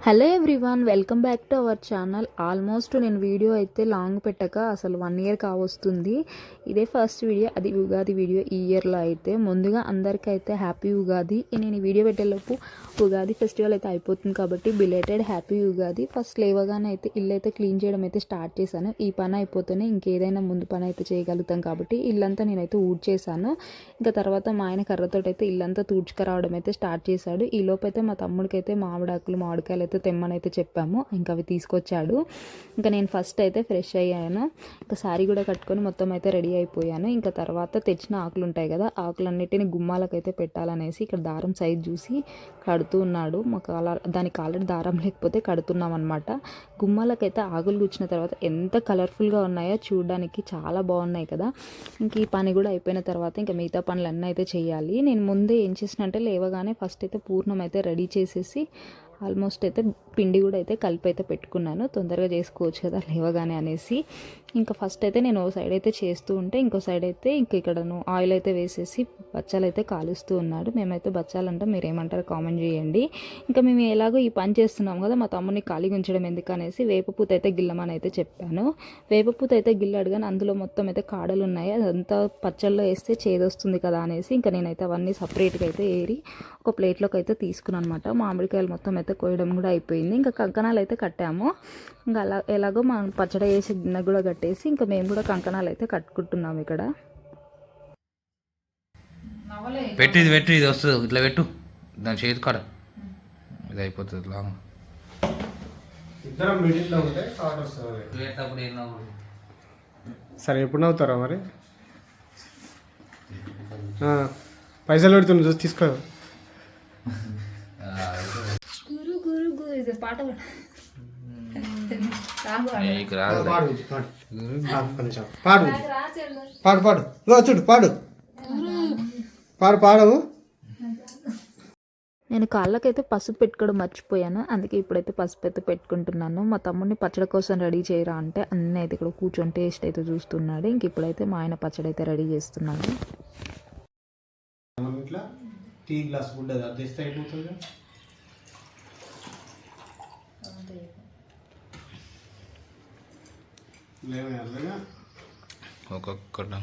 Hello everyone, welcome back to our channel. Almost నేను video అయితే long పెట్టక అసలు 1 ఇయర్ కావస్తుంది. ఇదే ఫస్ట్ వీడియో, అది ఉగాది వీడియో ఈ ఇయర్లో. అయితే ముందుగా అందరికైతే హ్యాపీ ఉగాది. నేను ఈ వీడియో పెట్టేలోపు ఉగాది ఫెస్టివల్ అయితే అయిపోతుంది కాబట్టి బిలేటెడ్ హ్యాపీ ఉగాది. ఫస్ట్ లేవగానే అయితే ఇల్లు అయితే క్లీన్ చేయడం అయితే స్టార్ట్ చేశాను. ఈ పని అయిపోతేనే ఇంకేదైనా ముందు పని అయితే చేయగలుగుతాం కాబట్టి ఇల్లంతా నేనైతే ఊడ్చేసాను. ఇంకా తర్వాత మా ఆయన కర్రతోటి అయితే ఇల్లంతా తూడ్చుకురావడం అయితే స్టార్ట్ చేశాడు. ఈ లోపు అయితే మా తమ్ముడికి అయితే మామిడికాయలు అయితే తెమ్మనైతే చెప్పాము. ఇంకా అవి తీసుకొచ్చాడు. ఇంకా నేను ఫస్ట్ అయితే ఫ్రెష్ అయ్యాను. ఇంకా శారీ కూడా కట్టుకొని మొత్తం అయితే రెడీ అయిపోయాను. ఇంకా తర్వాత తెచ్చిన ఆకులు ఉంటాయి కదా, ఆకులన్నిటిని గుమ్మాలకైతే పెట్టాలనేసి ఇక్కడ దారం సైజ్ చూసి కడుతూ ఉన్నాడు. మాకు దానికి ఆల్రెడీ దారం లేకపోతే కడుతున్నాం అనమాట. గుమ్మాలకైతే ఆకులు గుచ్చిన తర్వాత ఎంత కలర్ఫుల్గా ఉన్నాయో చూడడానికి చాలా బాగున్నాయి కదా. ఇంక ఈ పని కూడా అయిపోయిన తర్వాత ఇంకా మిగతా పనులన్నీ అయితే చేయాలి. నేను ముందే ఏం చేసినంటే లేవగానే ఫస్ట్ అయితే పూర్ణం అయితే రెడీ చేసేసి ఆల్మోస్ట్ అయితే పిండి కూడా అయితే కలిపి అయితే పెట్టుకున్నాను. తొందరగా చేసుకోవచ్చు కదా లేవగానే అనేసి. ఇంకా ఫస్ట్ అయితే నేను ఓ సైడ్ అయితే చేస్తూ ఉంటే ఇంకో సైడ్ అయితే ఇక్కడను ఆయిల్ అయితే వేసేసి బచ్చాలు అయితే కాలుస్తూ ఉన్నాడు. మేమైతే బచ్చాలంటే మీరు ఏమంటారో కామెంట్ చేయండి. ఇంకా మేము ఎలాగో ఈ పని చేస్తున్నాం కదా, మా తమ్ముడిని ఖాళీగా ఉంచడం ఎందుకనేసి వేపపూత అయితే గిల్లమని అయితే చెప్పాను. వేపపూత అయితే గిల్లాడు కానీ అందులో మొత్తం అయితే కాడలు ఉన్నాయి. అదంతా పచ్చళ్ళలో వేస్తే చేదొస్తుంది కదా అనేసి ఇంకా నేనైతే అవన్నీ సపరేట్గా అయితే ఏరి ఒక ప్లేట్లోకి అయితే తీసుకున్నాను అనమాట. మామిడికాయలు మొత్తం అయితే కోయడం కూడా అయిపోయింది. ఇంకా కంకణాలు అయితే కట్టాము. ఇంకా ఎలాగో మా పచ్చడి వేసి గిన్నె కూడా కట్టేసి ఇంకా మేము కూడా కంకణాలు అయితే కట్టుకుంటున్నాము. ఇక్కడ పెట్టి ఇది పెట్టి ఇది వస్తుంది, ఇట్లా పెట్టు దాని చేతి కాడ ఇది అయిపోతుంది లాంగ్. ఇద్దరం మిడిల్లో ఉంటే షార్ట్ వస్తుంది. సరే ఎప్పుడు నవ్వుతారా మరి? పైసలు పెడుతున్నా చూసి తీసుకో. పాట పాడు పాడు పాడు చూడు పాడు పాడు పాడవు. నేను కాళ్ళకైతే పసుపు పెట్టుకోవడం మర్చిపోయాను, అందుకే ఇప్పుడైతే పసుపు అయితే పెట్టుకుంటున్నాను. మా తమ్ముడిని పచ్చడి కోసం రెడీ చేయరా అంటే అన్నీ అయితే ఇక్కడ కూర్చొని టేస్ట్ అయితే చూస్తున్నాడు. ఇంక ఇప్పుడైతే మా ఆయన పచ్చడి అయితే రెడీ చేస్తున్నాడు. ఇట్లా టీ గ్లాస్ గుడ్డ తెస్తే అయిపోతుంది. ఒక్కొక్కట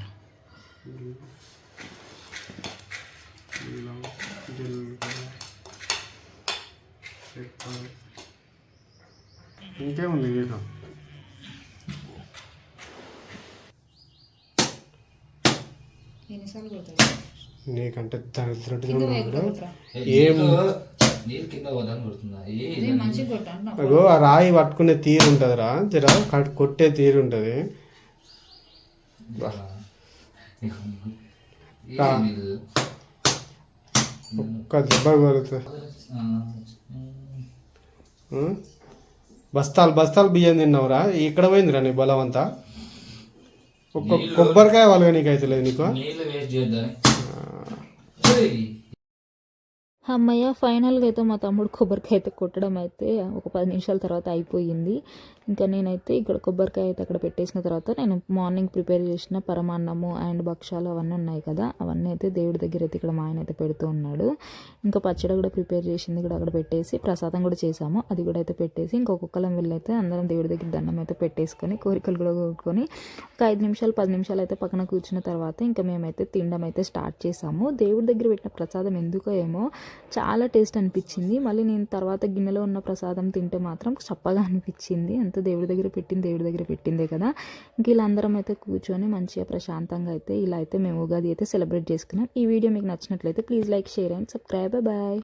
ఇంకేముంది వీళ్ళు నీకంటే అగో ఆ రాయి పట్టుకునే తీరు ఉంటుందిరా, జర కొట్టే తీరు ఉంటుంది. ఒక్క దెబ్బ కొడుతుంది. బస్తాలు బస్తాలు బియ్యం తిన్నావురా, ఇక్కడ పోయిందిరా నీ బలవంతా. ఒక్క కొబ్బరికాయ వాళ్ళగా నీకు అయితే లేదు నీకు. అమ్మయ్య, ఫైనల్గా అయితే మా తమ్ముడు కొబ్బరికాయ అయితే కొట్టడం అయితే ఒక 10 నిమిషాల తర్వాత అయిపోయింది. ఇంకా నేనైతే ఇక్కడ కొబ్బరికాయ అయితే అక్కడ పెట్టేసిన తర్వాత నేను మార్నింగ్ ప్రిపేర్ చేసిన పరమాన్నము అండ్ భక్షాలు అవన్నీ ఉన్నాయి కదా, అవన్నీ అయితే దేవుడి దగ్గర అయితే ఇక్కడ మా ఆయన అయితే పెడుతూ ఉన్నాడు. ఇంకా పచ్చడి కూడా ప్రిపేర్ చేసింది కూడా అక్కడ పెట్టేసి ప్రసాదం కూడా చేసాము, అది కూడా అయితే పెట్టేసి ఇంకొకళ్ళం వెళ్ళైతే అందరం దేవుడి దగ్గర దండం అయితే పెట్టేసుకొని కోరికలు కూడా కోరుకొని ఒక 5 నిమిషాలు 10 నిమిషాలు అయితే పక్కన కూర్చున్న తర్వాత ఇంకా మేమైతే తినడం అయితే స్టార్ట్ చేసాము. దేవుడి దగ్గర పెట్టిన ప్రసాదం ఎందుకో ఏమో చాలా టేస్ట్ అనిపించింది. మళ్ళీ నేను తర్వాత గిన్నెలో ఉన్న ప్రసాదం తింటే మాత్రం చప్పగా అనిపించింది. అంత దేవుడి దగ్గర పెట్టిందే కదా. ఇంక ఇలా అందరం అయితే కూర్చొని మంచిగా ప్రశాంతంగా అయితే ఇలా అయితే మేము ఉగాది అయితే సెలబ్రేట్ చేసుకున్నాం. ఈ వీడియో మీకు నచ్చినట్లయితే please like, share and subscribe. Bye.